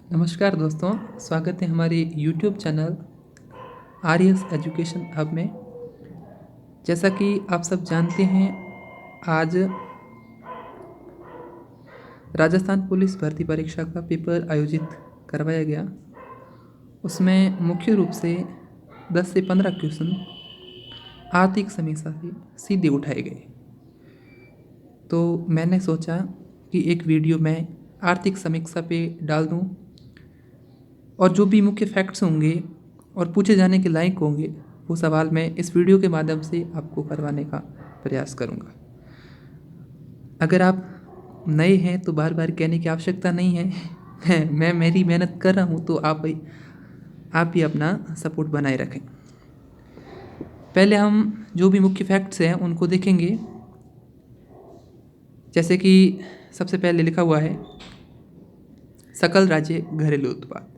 नमस्कार दोस्तों, स्वागत है हमारे यूट्यूब चैनल आर्यस एजुकेशन हब में। जैसा कि आप सब जानते हैं, आज राजस्थान पुलिस भर्ती परीक्षा का पेपर आयोजित करवाया गया। उसमें मुख्य रूप से 10 से 15 क्वेश्चन आर्थिक समीक्षा से सीधे उठाए गए। तो मैंने सोचा कि एक वीडियो मैं आर्थिक समीक्षा पे डाल दूं और जो भी मुख्य फैक्ट्स होंगे और पूछे जाने के लायक होंगे वो सवाल मैं इस वीडियो के माध्यम से आपको करवाने का प्रयास करूंगा। अगर आप नए हैं तो बार बार कहने की आवश्यकता नहीं है। मैं मेरी मेहनत कर रहा हूं, तो आप भी अपना सपोर्ट बनाए रखें। पहले हम जो भी मुख्य फैक्ट्स हैं उनको देखेंगे। जैसे कि सबसे पहले लिखा हुआ है सकल राज्य घरेलू उत्पाद,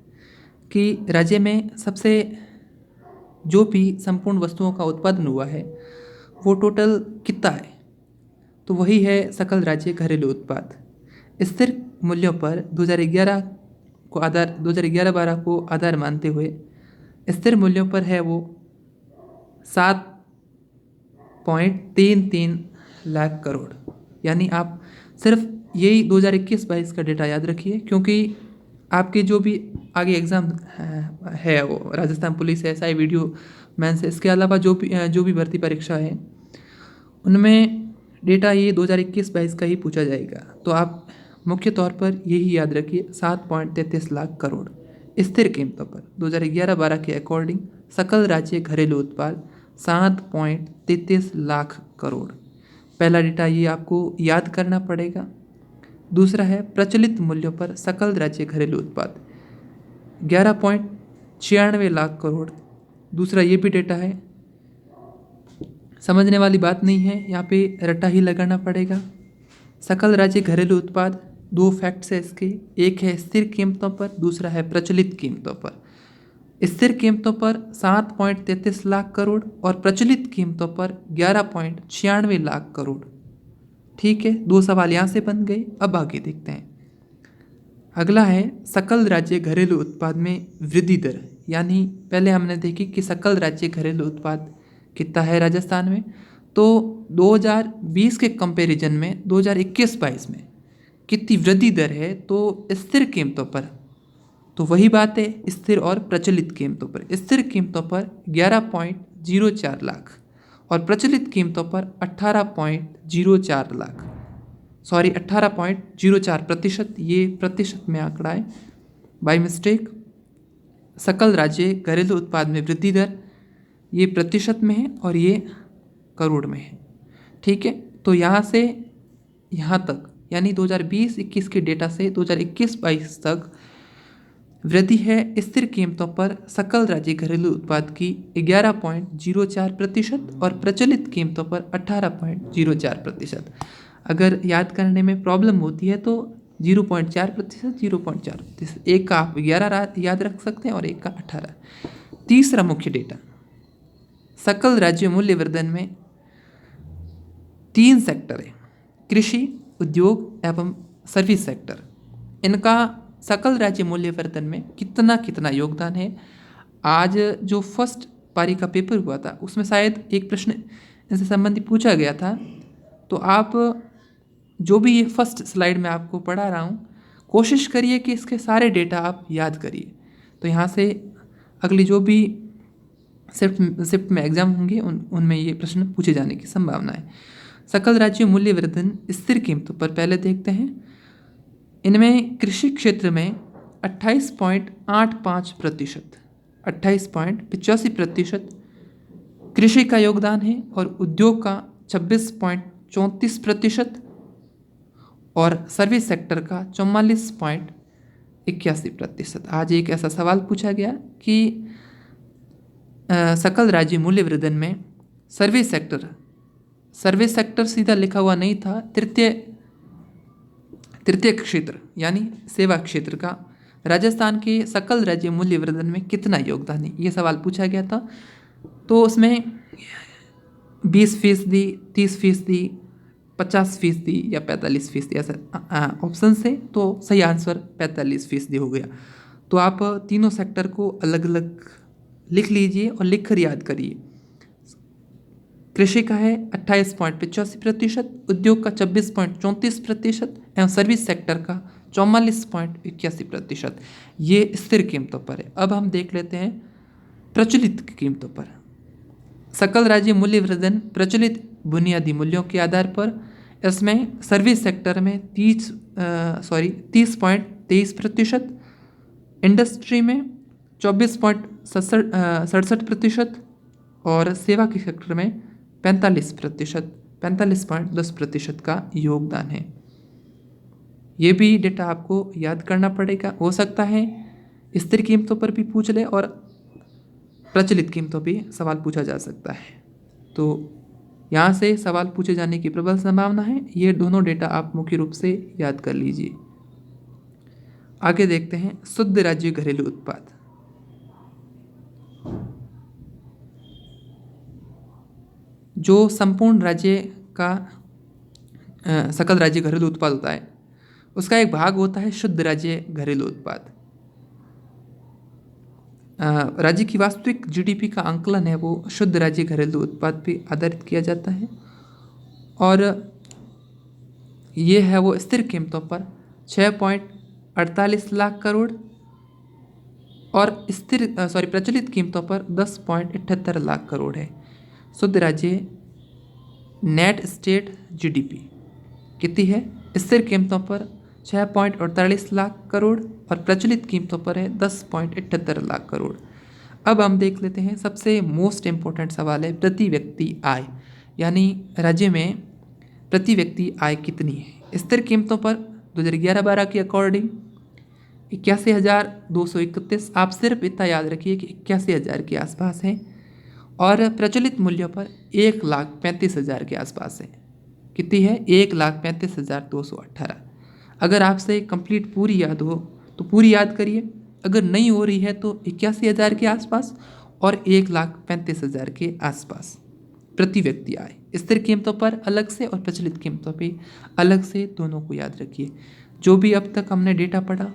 कि राज्य में सबसे जो भी संपूर्ण वस्तुओं का उत्पादन हुआ है वो टोटल कितना है, तो वही है सकल राज्य घरेलू उत्पाद। स्थिर मूल्यों पर 2011-12 को आधार मानते हुए स्थिर मूल्यों पर है वो 7.33 लाख करोड़। यानी आप सिर्फ यही 2021-22 का डेटा याद रखिए, क्योंकि आपके जो भी आगे एग्ज़ाम है वो Rajasthan police SI video mains, इसके अलावा जो भी भर्ती परीक्षा है उनमें डेटा ये 2021-22 का ही पूछा जाएगा। तो आप मुख्य तौर पर यही याद रखिए 7.33 लाख करोड़ स्थिर कीमतों पर 2011-12 के अकॉर्डिंग सकल राज्य घरेलू उत्पाद 7.33 लाख करोड़। पहला डेटा ये आपको याद करना पड़ेगा। दूसरा है प्रचलित मूल्यों पर सकल राज्य घरेलू उत्पाद 11.96 लाख करोड़। दूसरा ये भी डेटा है, समझने वाली बात नहीं है, यहाँ पे रट्टा ही लगाना पड़ेगा। सकल राज्य घरेलू उत्पाद, दो फैक्ट्स है इसके, एक है स्थिर कीमतों पर, दूसरा है प्रचलित कीमतों पर। स्थिर कीमतों पर 7.33 लाख करोड़ और प्रचलित कीमतों पर 11.96 लाख करोड़। ठीक है, दो सवाल यहाँ से बन गए। अब आगे देखते हैं। अगला है सकल राज्य घरेलू उत्पाद में वृद्धि दर, यानी पहले हमने देखी कि सकल राज्य घरेलू उत्पाद कितना है राजस्थान में, तो 2020 के कंपैरिजन में 2021-22 में कितनी वृद्धि दर है, तो स्थिर कीमतों पर, तो वही बात है स्थिर और प्रचलित कीमतों पर। स्थिर कीमतों पर 11.04 लाख और प्रचलित कीमतों पर 18.04 लाख, सॉरी 18.04%, ये प्रतिशत में आंकड़ा है, बाय मिस्टेक। सकल राज्य घरेलू उत्पाद में वृद्धि दर ये प्रतिशत में है और ये करोड़ में है। ठीक है, तो यहाँ से यहाँ तक, यानी 2020-21 के डेटा से 2021-22 तक वृद्धि है स्थिर कीमतों पर सकल राज्य घरेलू उत्पाद की 11.04% और प्रचलित कीमतों पर 18.04%। अगर याद करने में प्रॉब्लम होती है तो 0.4%, एक का आप 11 याद रख सकते हैं और एक का 18। तीसरा मुख्य डेटा, सकल राज्य मूल्य वर्धन में 3 सेक्टर है, कृषि, उद्योग एवं सर्विस सेक्टर। इनका सकल राज्य मूल्य वर्धन में कितना कितना योगदान है। आज जो फर्स्ट पारी का पेपर हुआ था उसमें शायद एक प्रश्न इससे संबंधित पूछा गया था, तो आप जो भी ये फर्स्ट स्लाइड में आपको पढ़ा रहा हूँ, कोशिश करिए कि इसके सारे डेटा आप याद करिए। तो यहाँ से अगली जो भी शिफ्ट में एग्जाम होंगे उनमें ये प्रश्न पूछे जाने की संभावना है। सकल राज्य मूल्य वर्धन स्थिर कीमतों पर पहले देखते हैं। इनमें कृषि क्षेत्र में 28.85%, 28.85% कृषि का योगदान है और उद्योग का 26.34% और सर्विस सेक्टर का 44.81%। आज एक ऐसा सवाल पूछा गया कि सकल राज्य मूल्य वर्धन में सर्विस सेक्टर सीधा लिखा हुआ नहीं था, तृतीय क्षेत्र यानी सेवा क्षेत्र का राजस्थान के सकल राज्य मूल्य वर्धन में कितना योगदान है, ये सवाल पूछा गया था। तो उसमें 20%, 30%, 50% या 45% ऐसा ऑप्शन से, तो सही आंसर 45% हो गया। तो आप तीनों सेक्टर को अलग अलग लिख लीजिए और लिख कर याद करिए। कृषि का है 28.85%, उद्योग का 26.34% एवं सर्विस सेक्टर का 44.81%। ये स्थिर कीमतों पर है। अब हम देख लेते हैं प्रचलित कीमतों पर। सकल राज्य मूल्य वृद्धि प्रचलित बुनियादी मूल्यों के आधार पर, इसमें सर्विस सेक्टर में 30.23%, इंडस्ट्री में 24.67% और सेवा के सेक्टर में 45.10% का योगदान है। ये भी डेटा आपको याद करना पड़ेगा। हो सकता है स्थिर कीमतों पर भी पूछ ले और प्रचलित कीमतों पे सवाल पूछा जा सकता है। तो यहाँ से सवाल पूछे जाने की प्रबल संभावना है। ये दोनों डेटा आप मुख्य रूप से याद कर लीजिए। आगे देखते हैं शुद्ध राज्य घरेलू उत्पाद। जो संपूर्ण राज्य का सकल राज्य घरेलू उत्पाद होता है, उसका एक भाग होता है शुद्ध राज्य घरेलू उत्पाद। राज्य की वास्तविक जीडीपी का आंकलन है वो शुद्ध राज्य घरेलू उत्पाद पे आधारित किया जाता है और ये है वो स्थिर कीमतों पर 6.48 लाख करोड़ और प्रचलित कीमतों पर 10.78 लाख करोड़ है। शुद्ध राज्य नेट स्टेट जीडीपी कितनी है? स्थिर कीमतों पर 6.48 लाख करोड़ और प्रचलित कीमतों पर है 10.78 लाख करोड़। अब हम देख लेते हैं सबसे मोस्ट इम्पोर्टेंट सवाल है प्रति व्यक्ति आय, यानी राज्य में प्रति व्यक्ति आय कितनी है। स्थिर कीमतों पर 2011-12 के अकॉर्डिंग 81,231, आप सिर्फ इतना याद रखिए कि 81,000 के आसपास है और प्रचलित मूल्यों पर 1,35,000 के आसपास है। कितनी है? 1,35,218। अगर आपसे कंप्लीट पूरी याद हो तो पूरी याद करिए, अगर नहीं हो रही है तो 81,000 के आसपास और 1,35,000 के आसपास प्रति व्यक्ति आय। स्थिर कीमतों पर अलग से और प्रचलित कीमतों पे अलग से, दोनों को याद रखिए। जो भी अब तक हमने डेटा पढ़ा,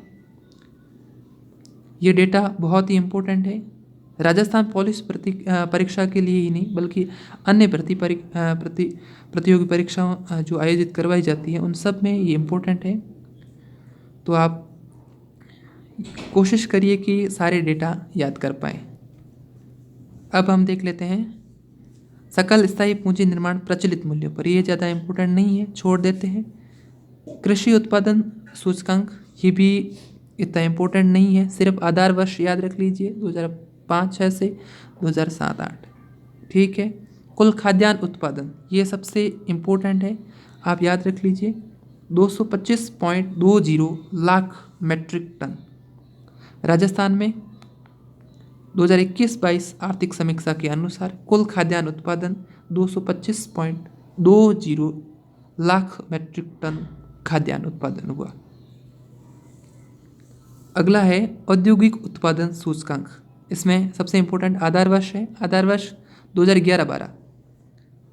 ये डेटा बहुत ही इम्पोर्टेंट है। राजस्थान पुलिस परीक्षा के लिए ही नहीं बल्कि अन्य प्रतियोगी परीक्षाओं जो आयोजित करवाई जाती हैं उन सब में ये इम्पोर्टेंट है। तो आप कोशिश करिए कि सारे डेटा याद कर पाएँ। अब हम देख लेते हैं सकल स्थायी पूंजी निर्माण प्रचलित मूल्यों पर। ये ज़्यादा इम्पोर्टेंट नहीं है, छोड़ देते हैं। कृषि उत्पादन सूचकांक, ये भी इतना इम्पोर्टेंट नहीं है, सिर्फ आधार वर्ष याद रख लीजिए 2005-06 से 2007-08। ठीक है। कुल खाद्यान्न उत्पादन, ये सबसे इम्पोर्टेंट है, आप याद रख लीजिए 225.20 लाख मीट्रिक टन। राजस्थान में 2021-22 आर्थिक समीक्षा के अनुसार कुल खाद्यान्न उत्पादन 225.20 लाख मीट्रिक टन खाद्यान्न उत्पादन हुआ। अगला है औद्योगिक उत्पादन सूचकांक। इसमें सबसे इम्पोर्टेंट आधार वर्ष है, आधार वर्ष 2011-12।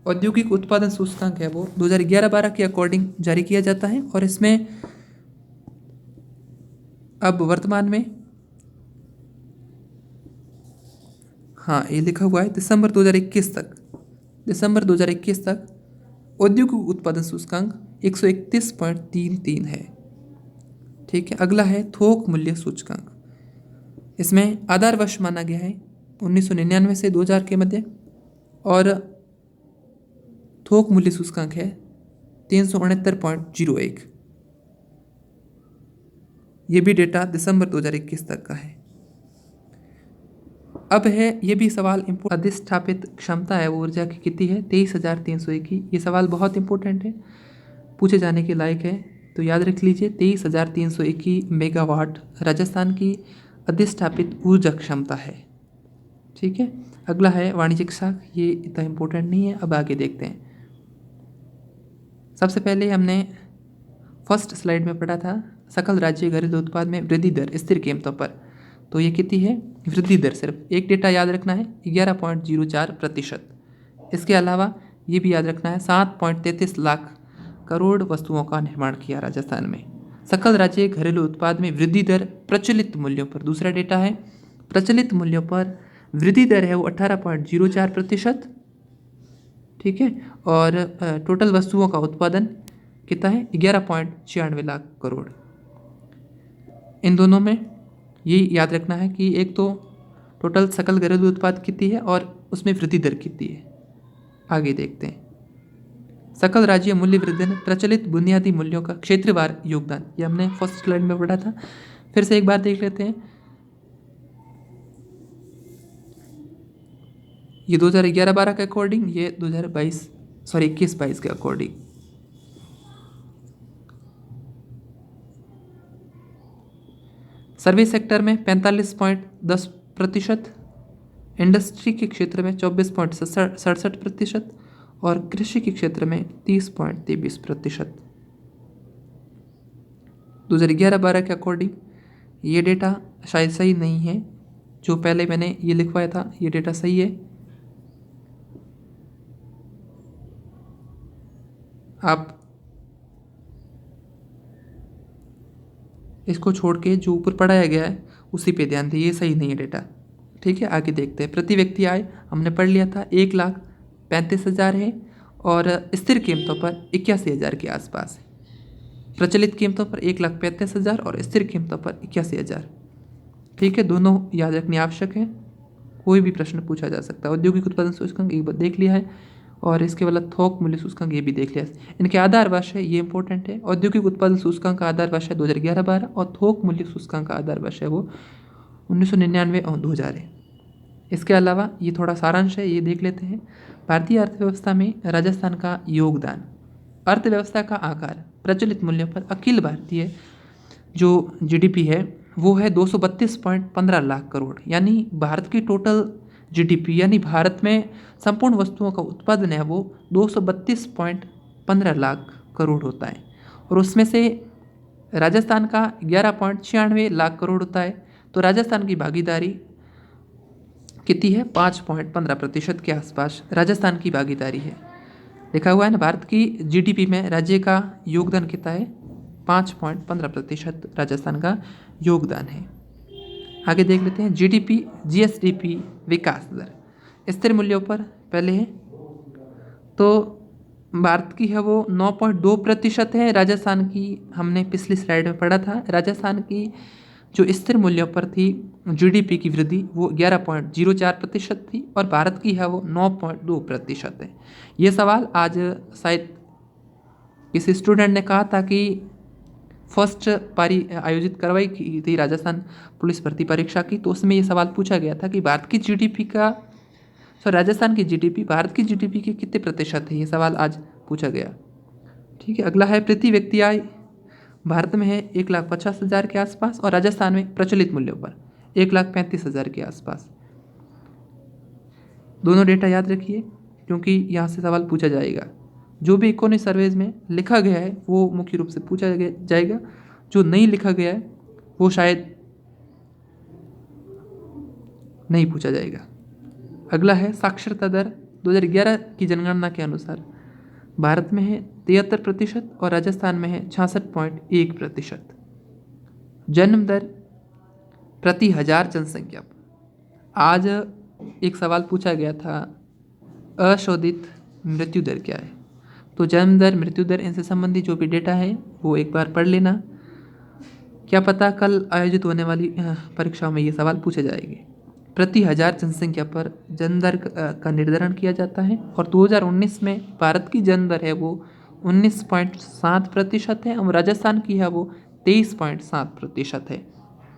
औद्योगिक उत्पादन सूचकांक है वो 2011-12 के अकॉर्डिंग जारी किया जाता है और इसमें अब वर्तमान में ये लिखा हुआ है दिसंबर 2021 तक औद्योगिक उत्पादन सूचकांक 131.33 है। ठीक है। अगला है थोक मूल्य सूचकांक। इसमें आधार वर्ष माना गया है 1999 से 2000 के मध्य और थोक मूल्य सूचकांक है 369.01। ये भी डेटा दिसंबर 2021 तक का है। अब है ये भी सवाल अधिष्ठापित क्षमता है वो ऊर्जा की कितनी है? 23,301 की। ये सवाल बहुत इंपॉर्टेंट है, पूछे जाने के लायक है, तो याद रख लीजिए 23,301 मेगावाट राजस्थान की अधिष्ठापित ऊर्जा क्षमता है। ठीक है। अगला है वाणिज्यिक साख, ये इतना इम्पोर्टेंट नहीं है। अब आगे देखते हैं। सबसे पहले हमने फर्स्ट स्लाइड में पढ़ा था सकल राज्य घरेलू उत्पाद में वृद्धि दर स्थिर कीमतों पर, तो ये कितनी है? वृद्धि दर सिर्फ एक डेटा याद रखना है 11.04%। इसके अलावा ये भी याद रखना है 7.33 लाख करोड़ वस्तुओं का निर्माण किया राजस्थान में। सकल राज्य घरेलू उत्पाद में वृद्धि दर प्रचलित मूल्यों पर, दूसरा डेटा है प्रचलित मूल्यों पर वृद्धि दर है वो 18.04%, ठीक है। और टोटल वस्तुओं का उत्पादन कितना है 11.96 लाख करोड़। इन दोनों में ये याद रखना है कि एक तो टोटल सकल घरेलू उत्पाद कितनी है और उसमें वृद्धि दर कितनी है। आगे देखते हैं सकल राज्य मूल्य वृद्धि में प्रचलित बुनियादी मूल्यों का क्षेत्रवार योगदान, ये हमने फर्स्ट स्लाइड में पढ़ा था, फिर से एक बार देख लेते हैं। ये 2011-12 के अकॉर्डिंग, ये 21-22 के अकॉर्डिंग। सर्विस सेक्टर में 45.10%, इंडस्ट्री के क्षेत्र में 24.67% और कृषि के क्षेत्र में 30.23%। 2011-12 के अकॉर्डिंग ये डेटा शायद सही नहीं है, जो पहले मैंने ये लिखवाया था ये डेटा सही है। आप इसको छोड़ के जो ऊपर पढ़ाया गया है उसी पे ध्यान दें, ये सही नहीं है डेटा, ठीक है। आगे देखते हैं प्रति व्यक्ति आय हमने पढ़ लिया था 1,35,000 है और स्थिर कीमतों पर 81,000 के आसपास है। प्रचलित कीमतों पर 1,35,000 और स्थिर कीमतों पर 81,000, ठीक है। दोनों याद रखनी आवश्यक है, कोई भी प्रश्न पूछा जा सकता है। औद्योगिक उत्पादन सूचकांक एक बार देख लिया है और इसके बाद थोक मूल्य सूचकांक ये भी देख लिया है। इनके आधार वर्ष है, ये इंपॉर्टेंट है। औद्योगिक उत्पादन सूचकांक का आधार वर्ष है 2011-12 और थोक मूल्य सूचकांक का आधार वर्ष है वो 1999 और 2000 है। इसके अलावा ये थोड़ा सारांश है, ये देख लेते हैं। भारतीय अर्थव्यवस्था में राजस्थान का योगदान, अर्थव्यवस्था का आकार प्रचलित मूल्यों पर अखिल भारतीय जो जीडीपी है वो है 232.15 लाख करोड़, यानी भारत की टोटल जीडीपी, यानी भारत में संपूर्ण वस्तुओं का उत्पादन है वो 232.15 लाख करोड़ होता है और उसमें से राजस्थान का 11.96 लाख करोड़ होता है। तो राजस्थान की भागीदारी कितनी है 5.15% के आसपास राजस्थान की भागीदारी है। लिखा हुआ है ना, भारत की जीडीपी में राज्य का योगदान कितना है 5.15% राजस्थान का योगदान है। आगे देख लेते हैं जीडीपी जीएसडीपी विकास दर स्थिर मूल्यों पर पहले है तो भारत की है वो 9.2% है। राजस्थान की हमने पिछली स्लाइड में पढ़ा था, राजस्थान की जो स्थिर मूल्यों पर थी जीडीपी की वृद्धि वो 11.04% थी और भारत की है वो 9.2% है। ये सवाल आज शायद किसी स्टूडेंट ने कहा था कि फर्स्ट पारी आयोजित करवाई की थी राजस्थान पुलिस भर्ती परीक्षा की, तो उसमें ये सवाल पूछा गया था कि भारत की जीडीपी का राजस्थान की जीडीपी भारत की जीडीपी के कितने प्रतिशत है, ये सवाल आज पूछा गया, ठीक है। अगला है प्रति व्यक्ति आय, भारत में है 1,50,000 के आसपास और राजस्थान में प्रचलित मूल्यों पर 1,35,000 के आसपास। दोनों डेटा याद रखिए क्योंकि यहाँ से सवाल पूछा जाएगा। जो भी इकोनॉमिक सर्वेज में लिखा गया है वो मुख्य रूप से पूछा जाएगा, जो नहीं लिखा गया है वो शायद नहीं पूछा जाएगा। अगला है साक्षरता दर, 2011 की जनगणना के अनुसार भारत में है 73% और राजस्थान में है 66.1%। जन्म दर प्रति हजार जनसंख्या, आज एक सवाल पूछा गया था अशोधित मृत्यु दर क्या है, तो जन्म दर मृत्यु दर इनसे संबंधित जो भी डेटा है वो एक बार पढ़ लेना, क्या पता कल आयोजित होने वाली परीक्षाओं में ये सवाल पूछे जाएंगे। प्रति हजार जनसंख्या पर जन्म दर का निर्धारण किया जाता है और 2019 में भारत की जन्म दर है वो 19.7% है और राजस्थान की है वो 23.7% है।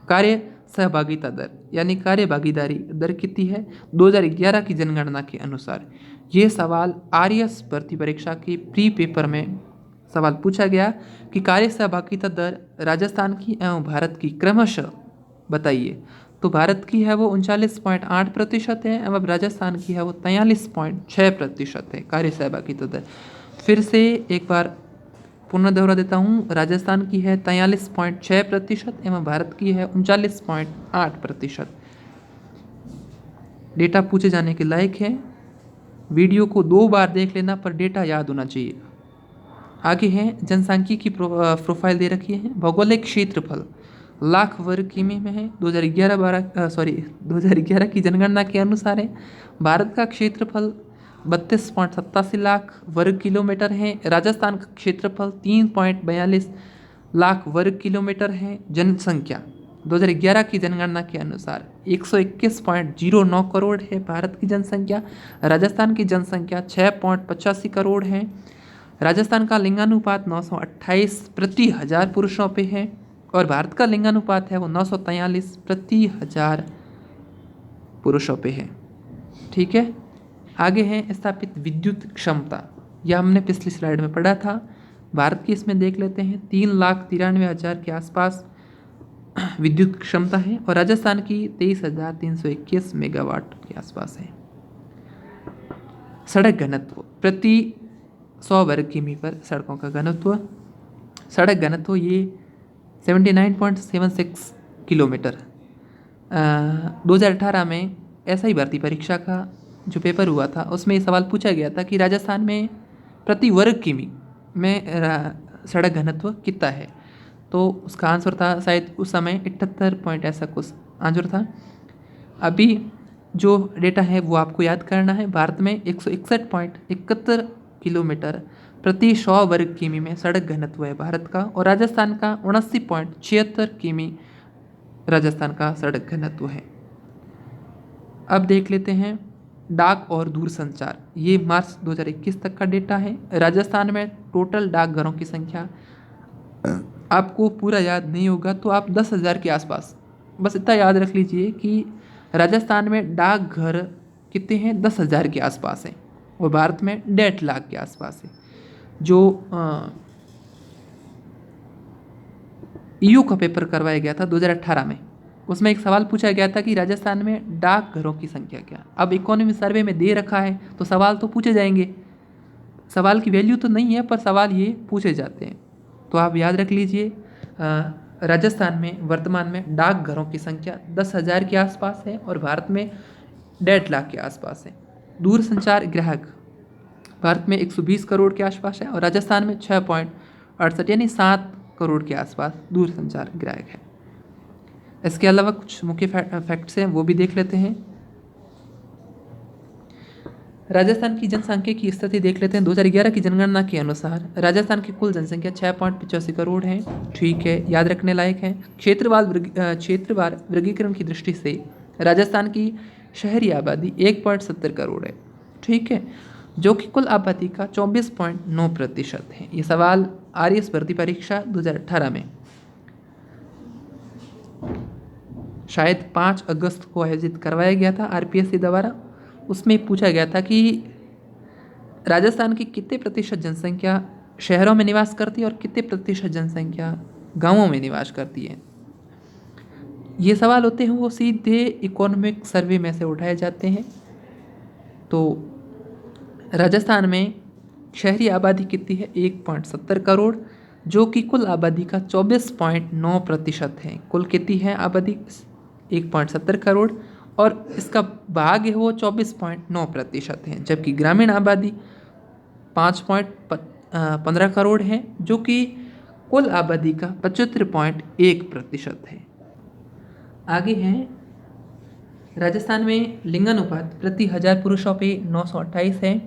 कार्य सहभागिता दर यानी कार्य भागीदारी दर कितनी है 2011 की जनगणना के अनुसार। ये सवाल आरएएस भर्ती परीक्षा के प्री पेपर में सवाल पूछा गया कि कार्य सहभागिता दर राजस्थान की एवं भारत की क्रमशः बताइए, तो भारत की है वो 39.8% है एवं राजस्थान की है वो 43.6% है कार्य सहभागिता दर। फिर से एक बार पुनः दोहरा देता हूँ, राजस्थान की है 43.6% एवं भारत की है 39.8%। डेटा पूछे जाने के लायक है, वीडियो को 2 बार देख लेना पर डेटा याद होना चाहिए। आगे है जनसांख्यिकी प्रोफाइल दे रखी है। भौगोलिक क्षेत्रफल लाख वर्ग किमी में है। 2011 की जनगणना के अनुसार है। भारत का क्षेत्रफल 32.87 लाख वर्ग किलोमीटर है। राजस्थान का क्षेत्रफल 3.42 लाख वर्ग किलोमीटर है। जनसंख्या 2011 की जनगणना के अनुसार 121.09 करोड़ है भारत की जनसंख्या। राजस्थान की जनसंख्या 6.85 करोड़ है। राजस्थान का लिंगानुपात 928 प्रति हजार पुरुषों पे है और भारत का लिंगानुपात है वो 943 प्रति हजार पुरुषों पे है। ठीक है, आगे है स्थापित विद्युत क्षमता। यह हमने पिछली स्लाइड में पढ़ा था। भारत की इसमें देख लेते हैं 3,93,000 के आसपास विद्युत क्षमता है और राजस्थान की 23,321 मेगावाट के आसपास है। सड़क घनत्व प्रति 100 वर्ग किमी पर सड़कों का घनत्व, सड़क घनत्व ये 79.76 किलोमीटर। 2018 में SI भर्ती परीक्षा का जो पेपर हुआ था उसमें ये सवाल पूछा गया था कि राजस्थान में प्रति वर्ग किमी में सड़क घनत्व कितना है, तो उसका आंसर था शायद उस समय 78 पॉइंट ऐसा कुछ आंसर था। अभी जो डेटा है वो आपको याद करना है। भारत में 161.71 किलोमीटर प्रति 100 वर्ग किमी में सड़क घनत्व है भारत का और राजस्थान का 79.76 किमी राजस्थान का सड़क घनत्व है। अब देख लेते हैं डाक और दूरसंचार। ये मार्च 2021 तक का डेटा है। राजस्थान में टोटल डाकघरों की संख्या आपको पूरा याद नहीं होगा तो आप 10,000 के आसपास, बस इतना याद रख लीजिए कि राजस्थान में डाकघर कितने हैं, 10,000 के आसपास हैं और भारत में 1.5 लाख के आसपास है। जो EU का पेपर करवाया गया था 2018 में, उसमें एक सवाल पूछा गया था कि राजस्थान में डाकघरों की संख्या क्या। अब इकोनॉमी सर्वे में दे रखा है तो सवाल तो पूछे जाएंगे, सवाल की वैल्यू तो नहीं है पर सवाल ये पूछे जाते हैं। तो आप याद रख लीजिए राजस्थान में वर्तमान में डाकघरों की संख्या 10,000 के आसपास है और भारत में 1.5 लाख के आसपास है। दूरसंचार ग्राहक भारत में 120 करोड़ के आसपास है और राजस्थान में 6.68 यानी 7 करोड़ के आसपास दूरसंचार ग्राहक है। इसके अलावा कुछ मुख्य फैक्ट्स हैं वो भी देख लेते हैं। राजस्थान की जनसंख्या की स्थिति देख लेते हैं। 2011 की जनगणना के अनुसार राजस्थान की कुल जनसंख्या 6.85 करोड़ है। ठीक है, याद रखने लायक है। क्षेत्रवार वर्गीकरण की दृष्टि से राजस्थान की शहरी आबादी 1.70 करोड़ है। ठीक है, जो कि कुल आबादी का 24.9% है। ये सवाल RS भर्ती परीक्षा 2018 में शायद 5 अगस्त को आयोजित करवाया गया था RPSC द्वारा। उसमें पूछा गया था कि राजस्थान की कितने प्रतिशत जनसंख्या शहरों में निवास करती है और कितने प्रतिशत जनसंख्या गांवों में निवास करती है। ये सवाल होते हैं वो सीधे इकोनॉमिक सर्वे में से उठाए जाते हैं। तो राजस्थान में शहरी आबादी कितनी है, 1.70 करोड़, जो कि कुल आबादी का 24.9% है। कुल कितनी है आबादी, 1.70 करोड़ और इसका भाग है वो 24.9% है। जबकि ग्रामीण आबादी 5.15 करोड़ है, जो कि कुल आबादी का 75.1% है। आगे है राजस्थान में लिंगानुपात प्रति 1000 पुरुषों पे 928 है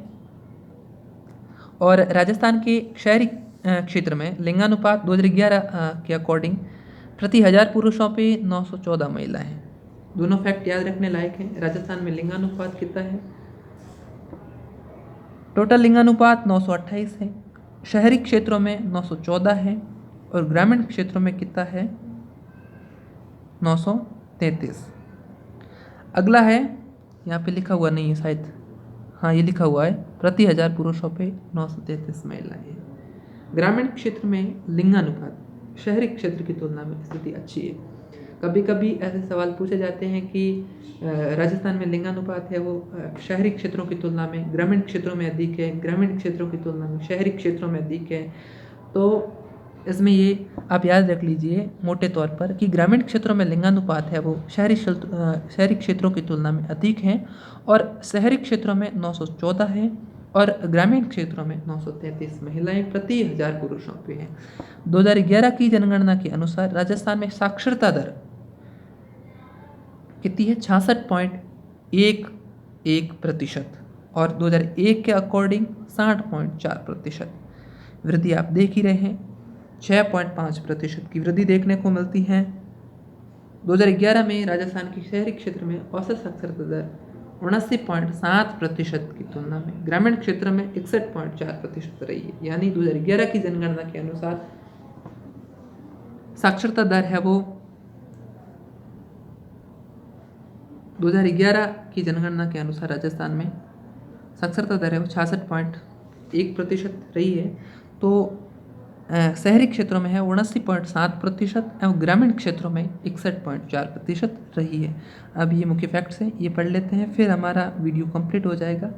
और राजस्थान के शहरी क्षेत्र में लिंगानुपात 2011 के अकॉर्डिंग प्रति 1000 पुरुषों पे 914 महिला हैं। दोनों फैक्ट याद रखने लायक हैं। राजस्थान में लिंगानुपात कितना है, टोटल लिंगानुपात 928 है, शहरी क्षेत्रों में 914 है और ग्रामीण क्षेत्रों में कितना है, 933। अगला है, यहाँ पे लिखा हुआ नहीं है शायद, हाँ ये लिखा हुआ है, प्रति 1000 पुरुषों पे 933 महिलाएं हैं। ग्रामीण क्षेत्र में लिंगानुपात शहरी क्षेत्र की तुलना में स्थिति अच्छी है। कभी कभी ऐसे सवाल पूछे जाते हैं कि राजस्थान में लिंगानुपात है वो शहरी क्षेत्रों की तुलना में ग्रामीण क्षेत्रों में अधिक है, ग्रामीण क्षेत्रों की तुलना में शहरी क्षेत्रों में अधिक है। तो इसमें ये आप याद रख लीजिए मोटे तौर पर कि ग्रामीण क्षेत्रों में लिंगानुपात है वो शहरी क्षेत्रों की तुलना में अधिक है और शहरी क्षेत्रों में 914 है और ग्रामीण क्षेत्रों में 933 महिलाएं प्रति 1000 पुरुषों पे हैं। 2011 की जनगणना के अनुसार राजस्थान में साक्षरता दर कितनी है? 66.11% और 2001 के अकॉर्डिंग 60.4%। वृद्धि आप देख ही रहे हैं, 6.5% की वृद्धि देखने को मिलती है। 2011 में राजस्थान के शहरी क्षेत्र में औसत साक्षरता दर 79.7% की तुलना में ग्रामीण क्षेत्र में 61.4% रही है। यानी 2011 की जनगणना के अनुसार साक्षरता दर है वो 2011 की जनगणना के अनुसार राजस्थान में साक्षरता दर है वो 66.1% रही है। तो शहरी क्षेत्रों में है 79.7% एवं ग्रामीण क्षेत्रों में 61.4% रही है। अब ये मुख्य फैक्ट्स हैं, ये पढ़ लेते हैं, फिर हमारा वीडियो कंप्लीट हो जाएगा।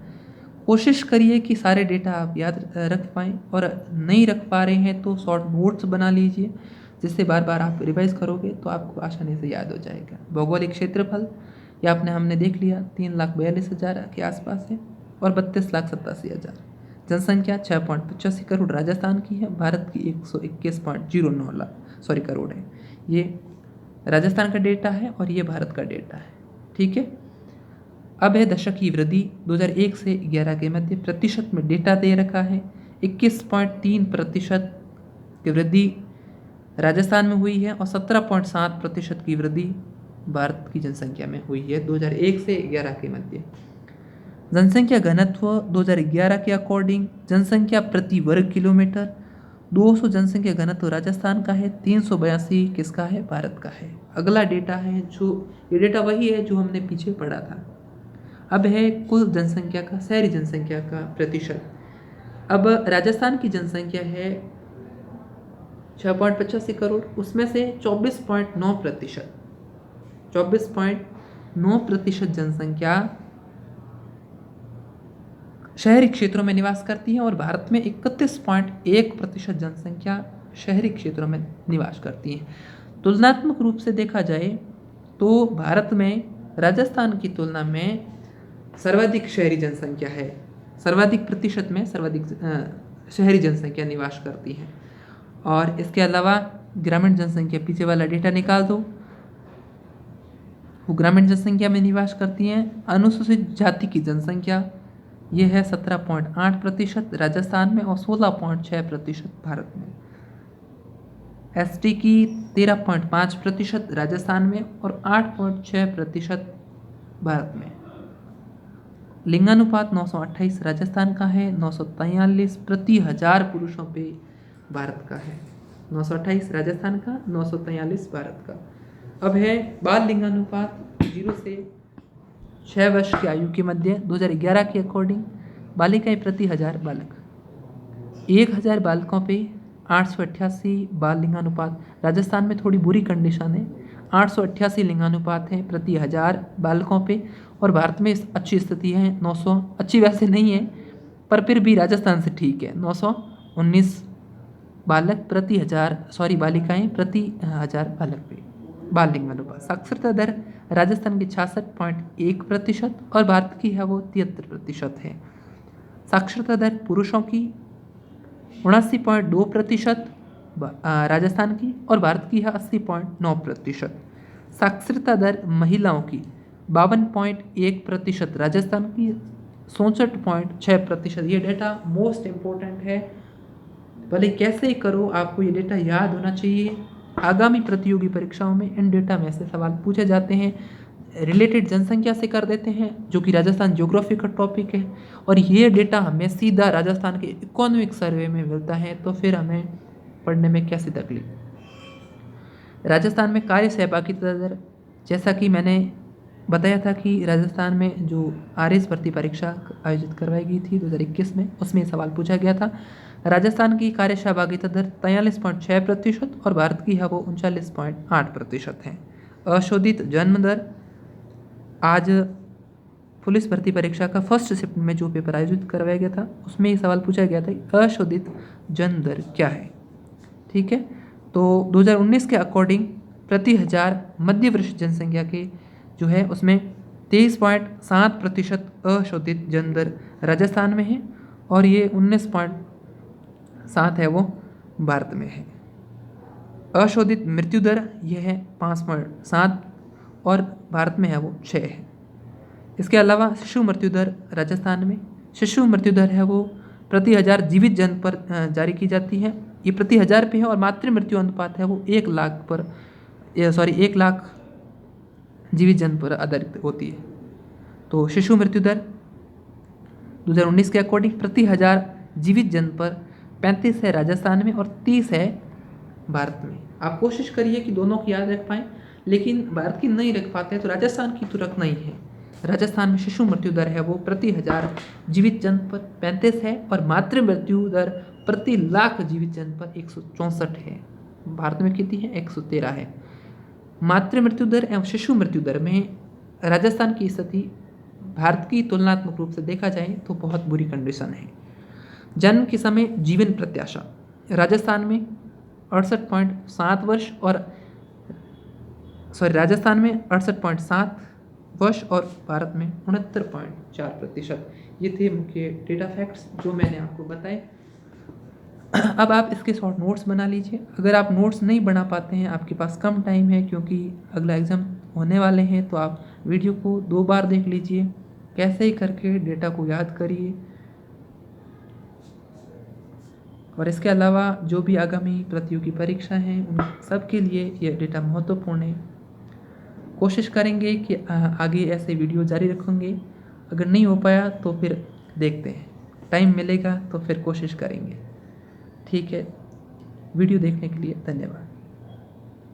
कोशिश करिए कि सारे डेटा आप याद रख पाएँ, और नहीं रख पा रहे हैं तो शॉर्ट नोट्स बना लीजिए, जिससे बार बार आप रिवाइज करोगे तो आपको आसानी से याद हो जाएगा। भौगोलिक क्षेत्रफल ये हमने देख लिया, 3,42,000 के आसपास है और 32,87,000। जनसंख्या 6.85 करोड़ राजस्थान की है, भारत की 121.09 करोड़ है। ये राजस्थान का डेटा है और ये भारत का डेटा है। ठीक है, अब है दशक की वृद्धि। 2001 से 11 के मध्य प्रतिशत में डेटा दे रखा है। 21.3% की वृद्धि राजस्थान में हुई है और 17.7% की वृद्धि भारत की जनसंख्या में हुई है 2001 से 11 के मध्य। जनसंख्या घनत्व 2011 के अकॉर्डिंग जनसंख्या प्रति वर्ग किलोमीटर 200 जनसंख्या घनत्व राजस्थान का है, 382 किसका है? भारत का है। अगला डेटा है जो ये डेटा वही है जो हमने पीछे पढ़ा था। अब है कुल जनसंख्या का, शहरी जनसंख्या का प्रतिशत। अब राजस्थान की जनसंख्या है 6.85 करोड़, उसमें से 24.9% जनसंख्या शहरी क्षेत्रों में निवास करती है और भारत में 31.1% जनसंख्या शहरी क्षेत्रों में निवास करती है। तुलनात्मक रूप से देखा जाए तो भारत में राजस्थान की तुलना में सर्वाधिक शहरी जनसंख्या है, सर्वाधिक प्रतिशत में सर्वाधिक शहरी जनसंख्या निवास करती है। और इसके अलावा ग्रामीण जनसंख्या, पीछे वाला डेटा निकाल दो, वो ग्रामीण जनसंख्या में निवास करती हैं। अनुसूचित जाति की जनसंख्या ये है 17.8% राजस्थान में और 16.6% भारत में। एसटी की 13.5% राजस्थान में और 8.6% भारत में। लिंगानुपात 928 राजस्थान का है, 943 प्रति 1000 पुरुषों पे भारत का है। 928 राजस्थान का, 943 भारत का। अब है बाल लिंगानुपात 0 से 6 वर्ष की आयु के मध्य 2011 के अकॉर्डिंग बालिकाएं प्रति 1000 बालक, 1000 बालकों पे 888 बाल लिंगानुपात। राजस्थान में थोड़ी बुरी कंडीशन है, 888 लिंगानुपात है प्रति 1000 बालकों पे, और भारत में अच्छी स्थिति है 900, अच्छी वैसे नहीं है पर फिर भी राजस्थान से ठीक है, 919 बालक प्रति 1000 बालिकाएं प्रति 1000 बालक पे बाल लिंगानुपात। साक्षरता दर राजस्थान की 66.1% और भारत की है वो 73% है। साक्षरता दर पुरुषों की 79.2% राजस्थान की और भारत की है 80.9%। साक्षरता दर महिलाओं की 52.1% राजस्थान की, 64.6%। ये डेटा मोस्ट इम्पोर्टेंट है, भले कैसे ही करो आपको ये डेटा याद होना चाहिए। आगामी प्रतियोगी परीक्षाओं में इन डेटा में से सवाल पूछे जाते हैं। रिलेटेड जनसंख्या से कर देते हैं, जो कि राजस्थान ज्योग्राफी का टॉपिक है, और ये डेटा हमें सीधा राजस्थान के इकोनॉमिक सर्वे में मिलता है, तो फिर हमें पढ़ने में कैसी तकलीफ। राजस्थान में कार्य सहभागिता दर, जैसा कि मैंने बताया था कि राजस्थान में जो आरएस भर्ती परीक्षा आयोजित करवाई गई थी 2021 में, उसमें सवाल पूछा गया था। राजस्थान की कार्य सहभागिता दर 43.6% और भारत की है वो 39.8% है। अशोधित जन्म दर, आज पुलिस भर्ती परीक्षा का फर्स्ट शिफ्ट में जो पेपर आयोजित करवाया गया था उसमें ये सवाल पूछा गया था कि अशोधित जन्म दर क्या है। ठीक है, तो 2019 के अकॉर्डिंग प्रति 1000 मध्य वरिष्ठ जनसंख्या के जो है उसमें 23.7% अशोधित जन्म दर राजस्थान में है और ये 19.7 है वो भारत में है। अशोधित मृत्यु दर यह है 5.7 और भारत में है वो 6 है। इसके अलावा शिशु मृत्यु दर राजस्थान में, शिशु मृत्यु दर है वो प्रति 1000 जीवित जन पर जारी की जाती है। ये प्रति 1000 पे है और मातृ मृत्यु अनुपात है वो 1 लाख पर 1 लाख जीवित जन पर आधारित होती है। तो शिशु मृत्यु दर 2019 के अकॉर्डिंग प्रति 1000 जीवित जन पर 35 है राजस्थान में और 30 है भारत में। आप कोशिश करिए कि दोनों की याद रख पाएँ, लेकिन भारत की नहीं रख पाते हैं तो राजस्थान की तो रखना ही है। राजस्थान में शिशु मृत्यु दर है वो प्रति 1000 जीवित जन पर 35 है और मातृ मृत्यु दर प्रति लाख जीवित जन पर 164 है। भारत में कितनी है? 113 है। मातृ मृत्यु दर एवं शिशु मृत्यु दर में राजस्थान की स्थिति भारत की तुलनात्मक रूप से देखा जाए तो बहुत बुरी कंडीशन है। जन्म के समय जीवन प्रत्याशा राजस्थान में 68.7 वर्ष और राजस्थान में 68.7 वर्ष और भारत में 69.4%। ये थे मुख्य डेटा फैक्ट्स जो मैंने आपको बताए। अब आप इसके शॉर्ट नोट्स बना लीजिए। अगर आप नोट्स नहीं बना पाते हैं, आपके पास कम टाइम है क्योंकि अगला एग्ज़ाम होने वाले हैं, तो आप वीडियो को 2 बार देख लीजिए, कैसे ही करके डेटा को याद करिए। और इसके अलावा जो भी आगामी प्रतियोगी परीक्षा हैं उन सब के लिए ये डेटा महत्वपूर्ण है। कोशिश करेंगे कि आगे ऐसे वीडियो जारी रखेंगे। अगर नहीं हो पाया तो फिर देखते हैं, टाइम मिलेगा तो फिर कोशिश करेंगे। ठीक है, वीडियो देखने के लिए धन्यवाद।